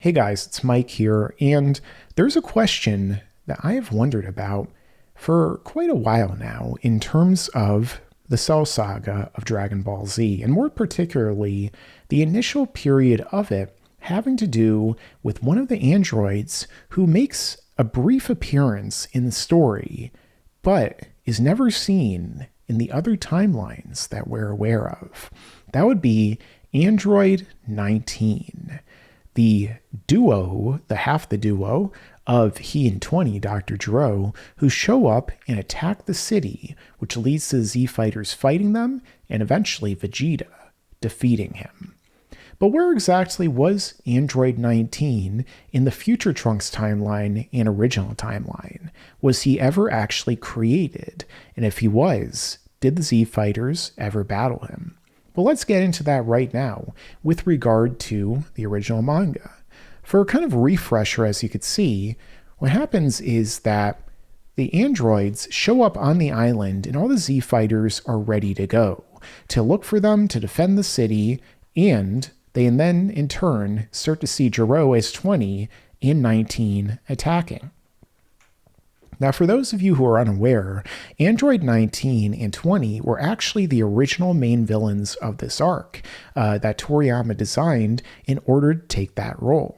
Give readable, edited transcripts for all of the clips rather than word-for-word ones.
Hey guys, it's Mike here, and there's a question that I have wondered about for quite a while now in terms of the Cell Saga of Dragon Ball Z, and more particularly, the initial period of it having to do with one of the androids who makes a brief appearance in the story, but is never seen in the other timelines that we're aware of. That would be Android 19, the duo, the duo of he and 20, Dr. Gero, who show up and attack the city, which leads to the Z Fighters fighting them and eventually Vegeta defeating him. But where exactly was Android 19 in the Future Trunks timeline and original timeline? Was he ever actually created? And if he was, did the Z Fighters ever battle him? Well, let's get into that right now with regard to the original manga. For a kind of refresher, as you could see, what happens is that the androids show up on the island and all the Z Fighters are ready to go to look for them to defend the city, and they then in turn start to see Gero as 20 and 19 attacking. Now, for those of you who are unaware, Android 19 and 20 were actually the original main villains of this arc that Toriyama designed in order to take that role.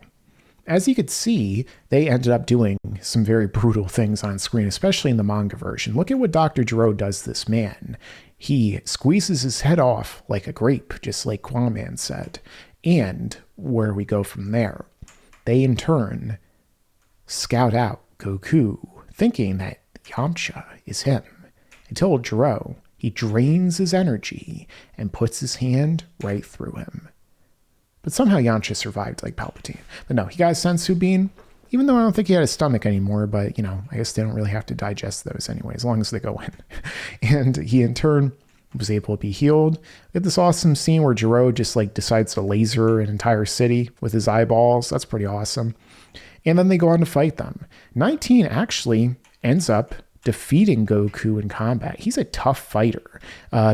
As you could see, they ended up doing some very brutal things on screen, especially in the manga version. Look at what Dr. Gero does to this man. He squeezes his head off like a grape, just like Quaman said. And where we go from there, they in turn scout out Goku, thinking that Yamcha is him, until Gero, he drains his energy and puts his hand right through him. But somehow Yamcha survived like Palpatine. But no, he got a senzu bean, even though I don't think he had a stomach anymore, but I guess they don't really have to digest those anyway, as long as they go in. And he in turn was able to be healed. We had this awesome scene where Gero just decides to laser an entire city with his eyeballs. That's pretty awesome. And then they go on to fight them. 19 actually ends up defeating Goku in combat. He's a tough fighter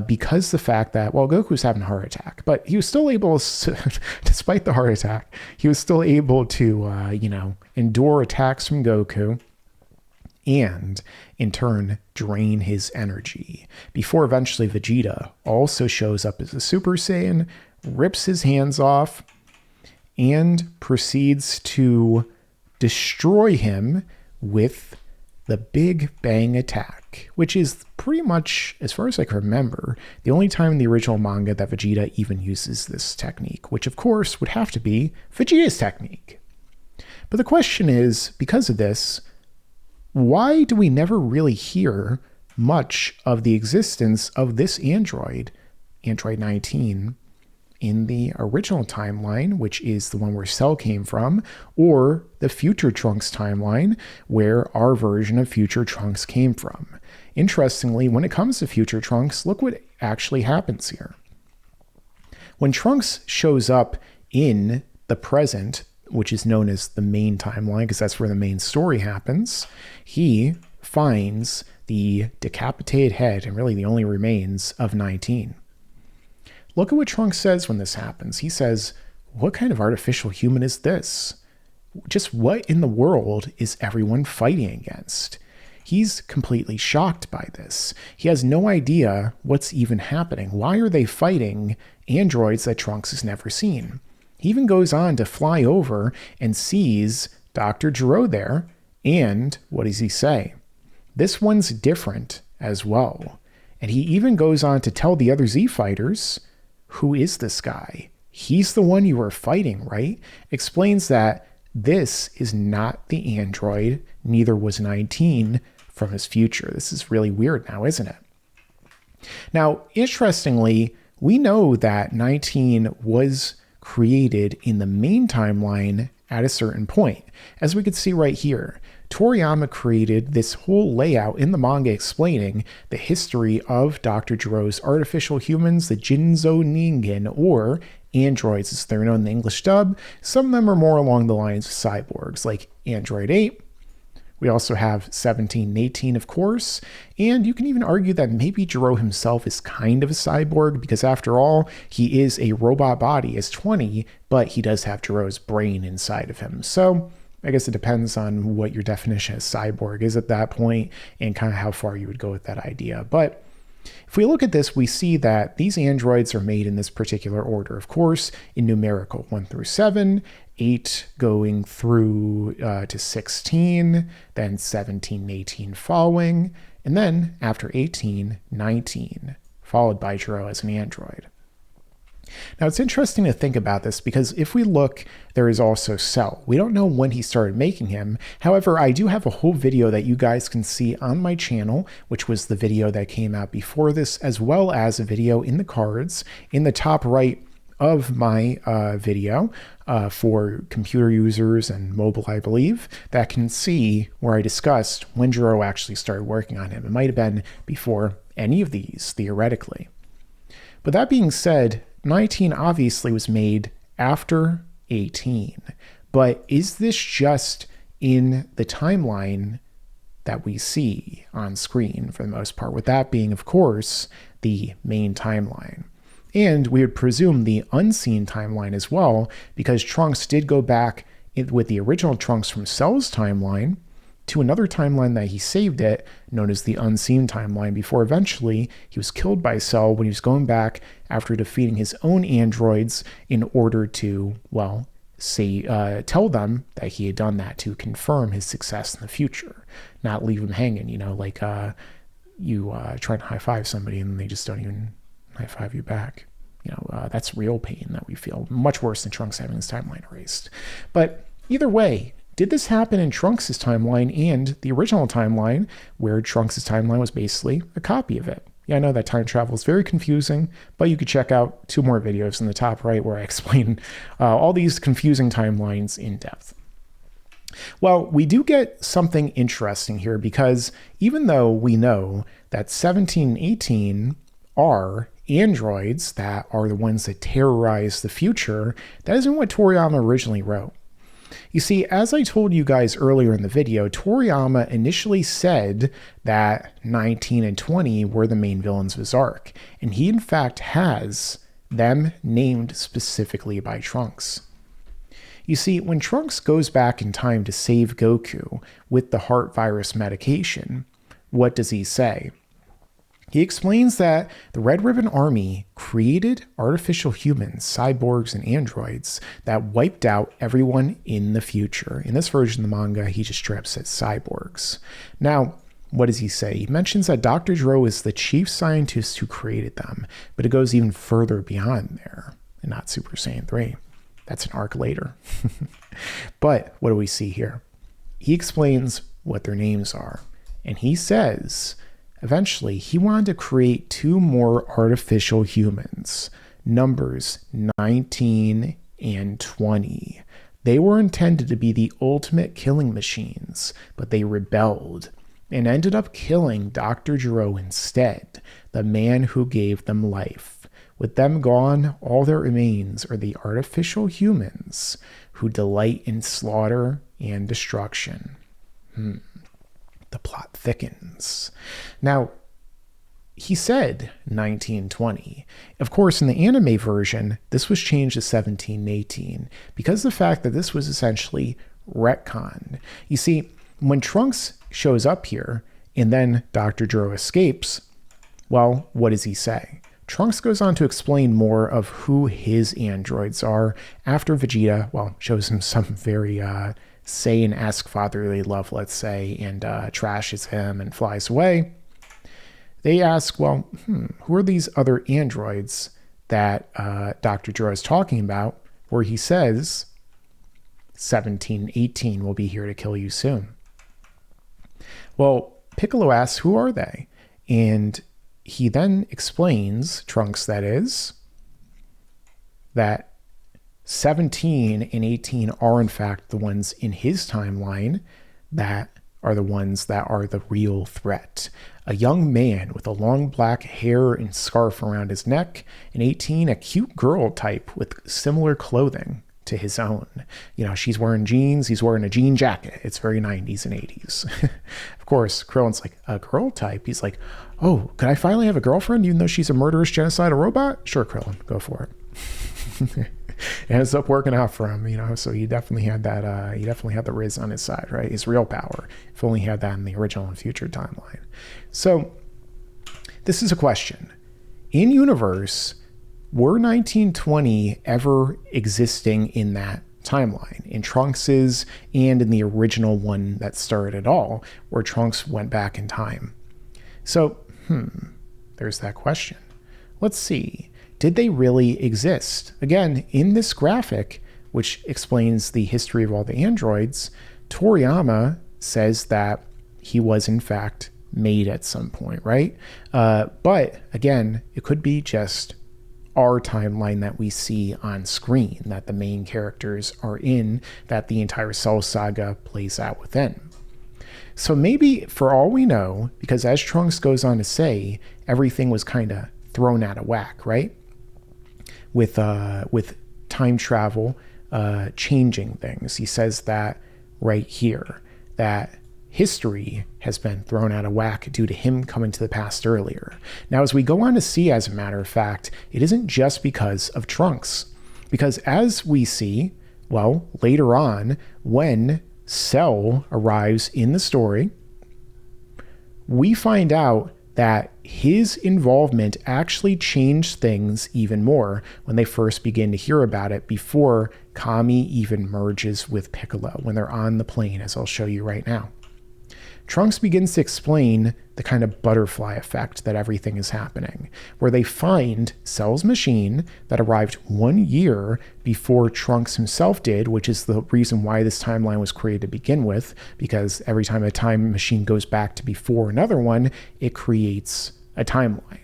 because the fact that, Goku's having a heart attack, but he was still able to, despite the heart attack, he was still able to, endure attacks from Goku and in turn drain his energy before eventually Vegeta also shows up as a Super Saiyan, rips his hands off, and proceeds to destroy him with the Big Bang Attack, which is pretty much, as far as I can remember, the only time in the original manga that Vegeta even uses this technique, which of course would have to be Vegeta's technique. But the question is, because of this, why do we never really hear much of the existence of this android, Android 19, in the original timeline, which is the one where Cell came from, or the Future Trunks timeline, where our version of Future Trunks came from? Interestingly, when it comes to Future Trunks, look what actually happens here. When Trunks shows up in the present, which is known as the main timeline, because that's where the main story happens, he finds the decapitated head and really the only remains of 19. Look at what Trunks says when this happens. He says, "What kind of artificial human is this? Just what in the world is everyone fighting against?" He's completely shocked by this. He has no idea what's even happening. Why are they fighting androids that Trunks has never seen? He even goes on to fly over and sees Dr. Gero there. And what does he say? This one's different as well. And he even goes on to tell the other Z Fighters, who is this guy? He's the one you were fighting, right? Explains that this is not the android, neither was 19 from his future. This is really weird now, isn't it? Now, interestingly, we know that 19 was created in the main timeline at a certain point. As we could see right here, Toriyama created this whole layout in the manga explaining the history of Dr. Gero's artificial humans, the Jinzo Ningen, or androids as they're known in the English dub. Some of them are more along the lines of cyborgs, like Android 8, We also have 17 and 18, of course, and you can even argue that maybe Jiro himself is kind of a cyborg because after all, he is a robot body as 20, but he does have Jiro's brain inside of him. So I guess it depends on what your definition of cyborg is at that point and kind of how far you would go with that idea. But if we look at this, we see that these androids are made in this particular order, of course, in numerical 1 through 7, 8 going through to 16, then 17 and 18 following, and then after 18, 19, followed by Jiro as an android. Now, it's interesting to think about this because if we look, there is also Cell. We don't know when he started making him. However, I do have a whole video that you guys can see on my channel, which was the video that came out before this, as well as a video in the cards in the top right of my video for computer users and mobile, I believe, that can see where I discussed when Jiro actually started working on him. It might have been before any of these, theoretically. But that being said, 19 obviously was made after 18, but is this just in the timeline that we see on screen for the most part, with that being, of course, the main timeline? And we would presume the unseen timeline as well, because Trunks did go back with the original Trunks from Cell's timeline to another timeline that he saved it, known as the unseen timeline, before eventually he was killed by Cell when he was going back after defeating his own androids in order to, well, tell them that he had done that to confirm his success in the future, not leave them hanging, like you try to high-five somebody and they just don't even high-five you back. That's real pain that we feel, much worse than Trunks having his timeline erased. But either way, did this happen in Trunks' timeline and the original timeline, where Trunks' timeline was basically a copy of it? Yeah, I know that time travel is very confusing, but you could check out 2 more videos in the top right where I explain all these confusing timelines in depth. Well, we do get something interesting here because even though we know that 17 and 18 are androids that are the ones that terrorize the future, that isn't what Toriyama originally wrote. You see, as I told you guys earlier in the video, Toriyama initially said that 19 and 20 were the main villains of his arc, and he in fact has them named specifically by Trunks. You see, when Trunks goes back in time to save Goku with the heart virus medication, what does he say? He explains that the Red Ribbon Army created artificial humans, cyborgs, and androids that wiped out everyone in the future. In this version of the manga, he just straight up says cyborgs. Now, what does he say? He mentions that Dr. Gero is the chief scientist who created them, but it goes even further beyond there, and not Super Saiyan 3. That's an arc later. But what do we see here? He explains what their names are, and he says eventually he wanted to create 2 more artificial humans, numbers 19 and 20. They were intended to be the ultimate killing machines, but they rebelled and ended up killing Dr. Gero instead, the man who gave them life. With them gone, all that remains are the artificial humans who delight in slaughter and destruction. The plot thickens. Now, he said 1920. Of course, in the anime version, this was changed to 17 and 18 because of the fact that this was essentially retconned. You see, when Trunks shows up here and then Dr. Gero escapes, well, what does he say? Trunks goes on to explain more of who his androids are after Vegeta, well, shows him some very Saiyan-esque fatherly love, let's say, and trashes him and flies away. They ask, well, who are these other androids that Dr. Gero is talking about, where he says 17, 18 will be here to kill you soon. Well, Piccolo asks, who are they? And he then explains, Trunks that is, that 17 and 18 are in fact the ones in his timeline that are the ones that are the real threat. A young man with a long black hair and scarf around his neck, and 18 a cute girl type with similar clothing to his own. She's wearing jeans, he's wearing a jean jacket. It's very 90s and 80s. Of course, Krillin's like, a girl type? He's like, oh, could I finally have a girlfriend even though she's a murderous genocidal robot? Sure, Krillin, go for it. It ends up working out for him, so he definitely had that, he definitely had the Riz on his side, right? His real power. If only he had that in the original and future timeline. So this is a question. In universe, were 1920 ever existing in that timeline, in Trunks's and in the original one that started it all, where Trunks went back in time? So, there's that question. Let's see. Did they really exist? Again, in this graphic, which explains the history of all the androids, Toriyama says that he was in fact made at some point, right? But again, it could be just our timeline that we see on screen, that the main characters are in, that the entire Cell Saga plays out within. So maybe, for all we know, because as Trunks goes on to say, everything was kind of thrown out of whack, right? With time travel changing things. He says that right here, that history has been thrown out of whack due to him coming to the past earlier. Now, as we go on to see, as a matter of fact, it isn't just because of Trunks. Because as we see, well, later on, when Cell arrives in the story, we find out that his involvement actually changed things even more when they first begin to hear about it, before Kami even merges with Piccolo, when they're on the plane, as I'll show you right now. Trunks begins to explain the kind of butterfly effect that everything is happening, where they find Cell's machine that arrived 1 year before Trunks himself did, which is the reason why this timeline was created to begin with, because every time a time machine goes back to before another one, it creates a timeline.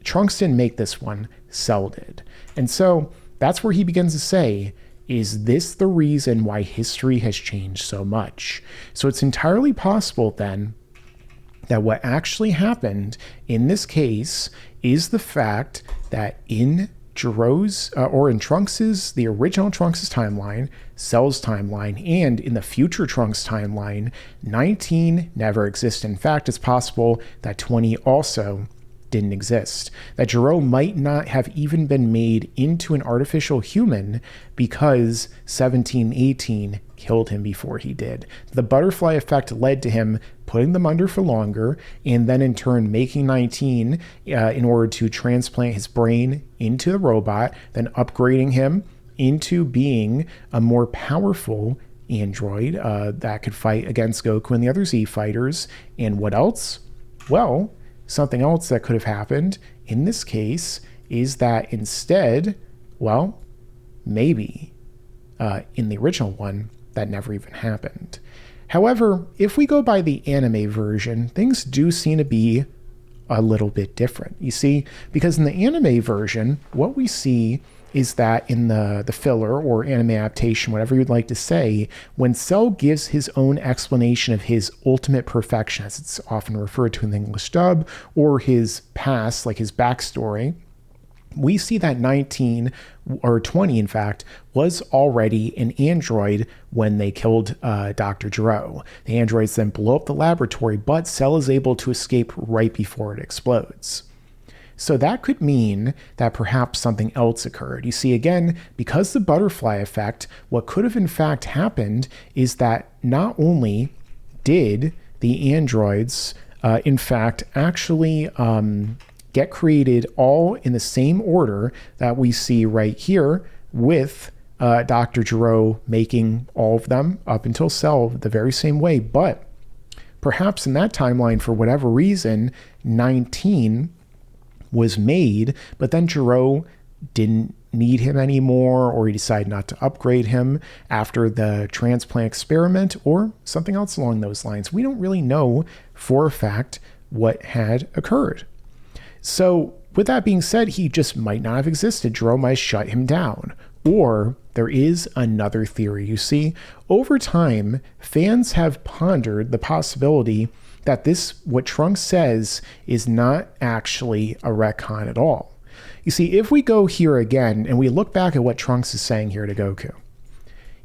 Trunks didn't make this one, Cell did. And so that's where he begins to say, is this the reason why history has changed so much? So it's entirely possible then that what actually happened in this case is the fact that in Jiro's, or in Trunks's, the original Trunks's timeline, Cell's timeline, and in the future Trunks timeline, 19 never existed. In fact, it's possible that 20 also didn't exist, that Jiro might not have even been made into an artificial human because 1718 killed him before he did. The butterfly effect led to him putting them under for longer, and then in turn making 19 in order to transplant his brain into the robot, then upgrading him into being a more powerful android that could fight against Goku and the other Z fighters. And what else? Well, something else that could have happened in this case is that instead, well, maybe in the original one, that never even happened. However, if we go by the anime version, things do seem to be a little bit different. You see, because in the anime version, what we see is that in the filler or anime adaptation, whatever you'd like to say, when Cell gives his own explanation of his ultimate perfection, as it's often referred to in the English dub, or his past, like his backstory, we see that 19, or 20 in fact, was already an android when they killed Dr. Jiro. The androids then blow up the laboratory, but Cell is able to escape right before it explodes. So that could mean that perhaps something else occurred. You see, again, because the butterfly effect, what could have in fact happened is that not only did the androids in fact actually get created all in the same order that we see right here, with Dr. Jiro making all of them up until Cell the very same way, but perhaps in that timeline, for whatever reason, 19 was made, but then Jiro didn't need him anymore, or he decided not to upgrade him after the transplant experiment, or something else along those lines. We don't really know for a fact what had occurred. So with that being said, he just might not have existed. Jiro might shut him down. Or there is another theory. You see, over time, fans have pondered the possibility that this, what Trunks says, is not actually a retcon at all. You see, if we go here again and we look back at what Trunks is saying here to Goku,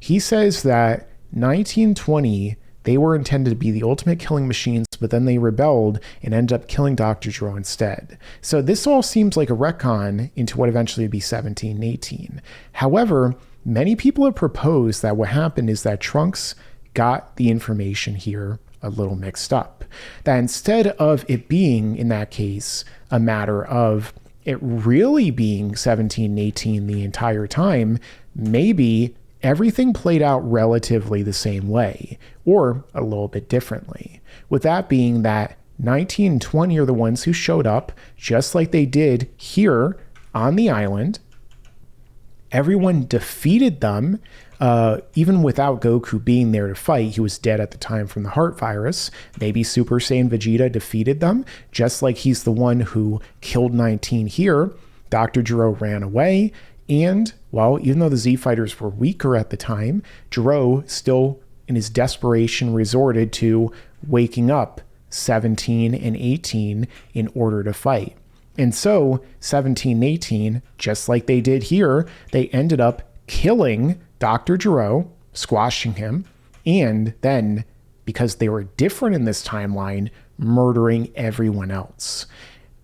He says that 1920, they were intended to be the ultimate killing machines, but then they rebelled and ended up killing Dr. Gero instead. So this all seems like a retcon into what eventually would be 1718. However, many people have proposed that what happened is that Trunks got the information here a little mixed up. That instead of it being, in that case, a matter of it really being 1718 the entire time, maybe everything played out relatively the same way, or a little bit differently. With that being that 19 and 20 are the ones who showed up, just like they did here on the island. Everyone defeated them, even without Goku being there to fight. He was dead at the time from the heart virus. Maybe Super Saiyan Vegeta defeated them, just like he's the one who killed 19 here. Dr. Gero ran away. And, well, even though the Z Fighters were weaker at the time, Gero still, in his desperation, resorted to waking up 17 and 18 in order to fight. And so, 17 and 18, just like they did here, they ended up killing Dr. Gero, squashing him, and then, because they were different in this timeline, murdering everyone else.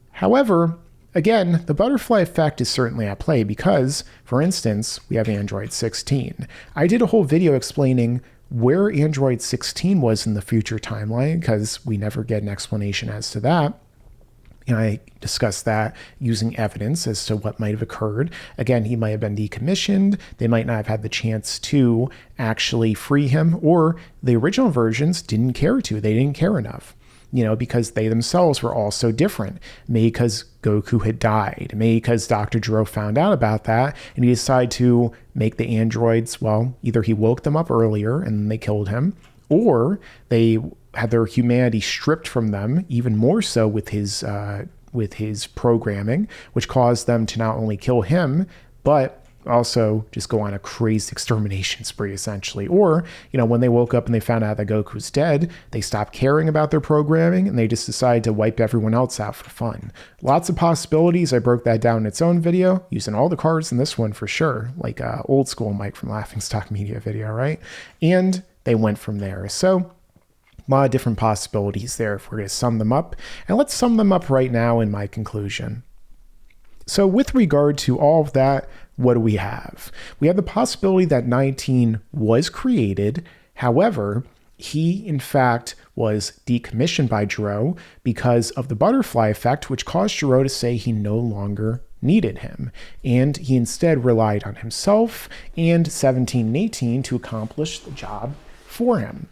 However, again, the butterfly effect is certainly at play because, for instance, we have Android 16. I did a whole video explaining where Android 16 was in the future timeline because we never get an explanation as to that. And I discussed that using evidence as to what might have occurred. Again, he might have been decommissioned. They might not have had the chance to actually free him, or the original versions didn't care to. They didn't care enough. Because they themselves were all so different. Maybe because Goku had died. Maybe because Dr. Gero found out about that and he decided to make the androids, well, either he woke them up earlier and then they killed him, or they had their humanity stripped from them, even more so with his programming, which caused them to not only kill him, but also just go on a crazy extermination spree, essentially. Or, when they woke up and they found out that Goku's dead, they stopped caring about their programming and they just decided to wipe everyone else out for fun. Lots of possibilities. I broke that down in its own video, using all the cards in this one for sure, like old school Mike from Laughingstock Media video, right? And they went from there. So, a lot of different possibilities there if we're going to sum them up. And let's sum them up right now in my conclusion. So with regard to all of that, what do we have? We have the possibility that 19 was created. However, he, in fact, was decommissioned by Gero because of the butterfly effect, which caused Gero to say he no longer needed him. And he instead relied on himself and 17 and 18 to accomplish the job for him.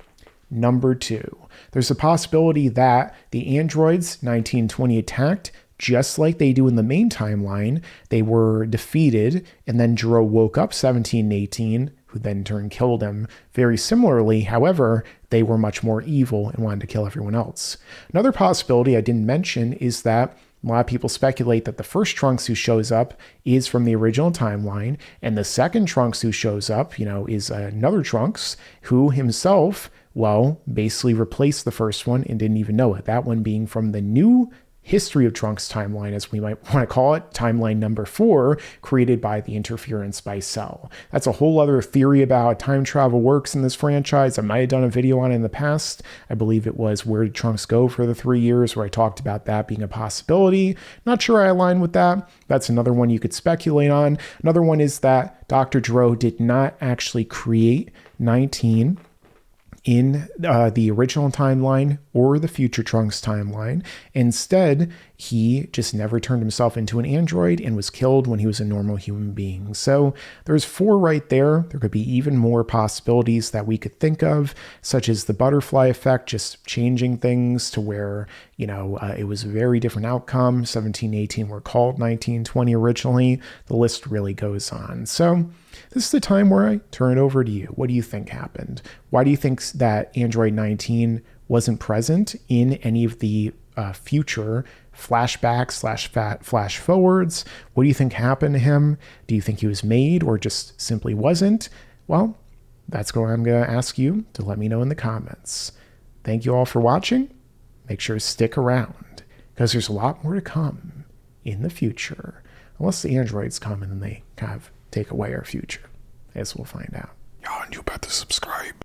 Number 2, there's a possibility that the androids 1920 attacked just like they do in the main timeline. They were defeated, and then Gero woke up 17 and 18, who then in turn killed him very similarly. However, they were much more evil and wanted to kill everyone else. Another possibility I didn't mention is that a lot of people speculate that the first Trunks who shows up is from the original timeline, and the second Trunks who shows up, is another Trunks who himself, well, basically replaced the first one and didn't even know it. That one being from the new History of Trunks timeline, as we might want to call it, timeline number 4, created by the interference by Cell. That's a whole other theory about how time travel works in this franchise. I might have done a video on it in the past. I believe it was Where Did Trunks Go for the 3 years, where I talked about that being a possibility. Not sure I align with that. That's another one you could speculate on. Another one is that Dr. Gero did not actually create 19 in the original timeline or the future Trunks timeline. Instead, he just never turned himself into an android and was killed when he was a normal human being. So there's 4 right there. There could be even more possibilities that we could think of, such as the butterfly effect, just changing things to where, it was a very different outcome. 17, 18 were called 19, 20 originally. The list really goes on. So this is the time where I turn it over to you. What do you think happened? Why do you think that Android 19 wasn't present in any of the future flashbacks / flash forwards? What do you think happened to him? Do you think he was made or just simply wasn't? Well, that's what I'm going to ask you to let me know in the comments. Thank you all for watching. Make sure to stick around because there's a lot more to come in the future. Unless the androids come and then they kind of take away our future. I guess we'll find out. on, you better subscribe.